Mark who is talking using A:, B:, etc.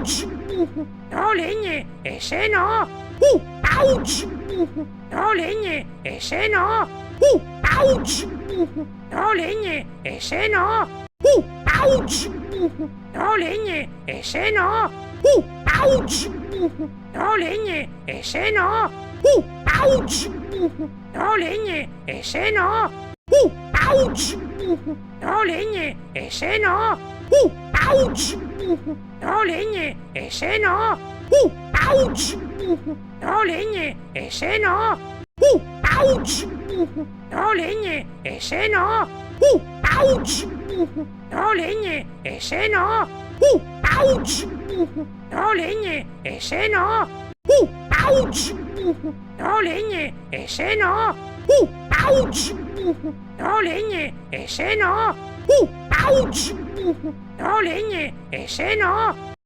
A: ouch! No legne, ese no! Ouch! No legne, ese no! Ouch! No legne, ese no! Ouch! No legne, ese no! Ouch! No legne, ese no! Ouch! No legne, ese no! Ouch! No legne, ese no! Ouch! No legne, ese no! Ouch! No legne, ese no! Ouch! No legne, ese no! Ouch! No legne, ese no! Ouch! No legne, ese no! Ouch! No legne, ese no! Ouch! No legne, ese no! Ouch! No legne, ese no!